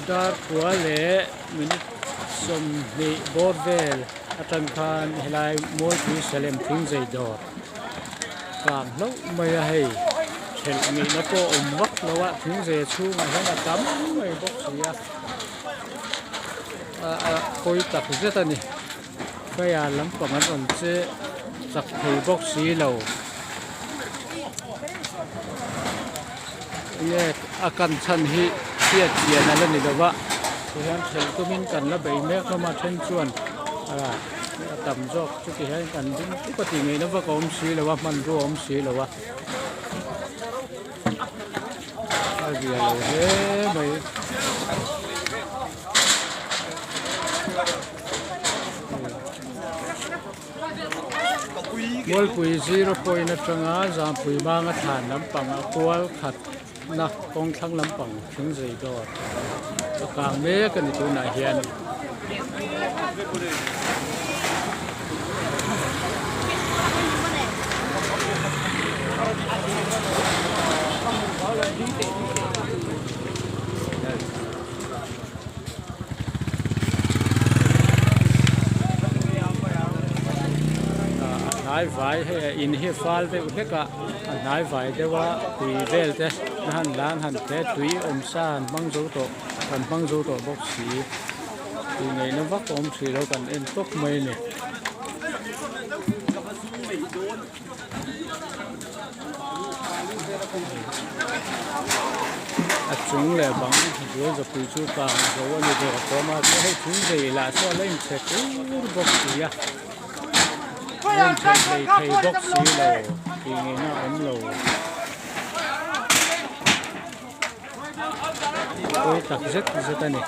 dar kwa le minute som ni borvel atan khan helai moi pi salem thing zai dor kam lo mai hai thel mi na ko wak lawa thing zai chu ma ha tam mai bok sia koi tak zetani kaya lam paman on che sak thei bok si lo ye akan chan hi chia chia na ni lo wa thì hắn thầy tôi mình cần là bảy mét nó mà trên chuồn tầm do chút thì hắn cần cũng có tiền người nó vẫn có ông xí là mình có ông xí là bây giờ là thế mày mỗi quỷ zero point trong á giảm quỷ mang cái thản lắm bằng quál khát na con thăng lắm bằng chúng gì đó càng mấy cái này tôi này hiện nãy vài hay in hiệp phal về cái cả nãy vài đấyว่าคุยเวลthếหันล้างหันแค่ตุยอมซานมังโจโตกันมังโจโตบกสีทีไหนน้ำวักอมสีเรากันเอ็นตกไม่เนี่ยจุงเลยบางเดี๋ยวจะคุยชูกางเพราะว่าเดี๋ยวพอมาให้จุงเลยละส่วนเล่นเช็คบกสีอะเล่นเช็คเลยไทยบกสีเราทีนี้น่าอมเราโอ้ยตักเซ็ตนี่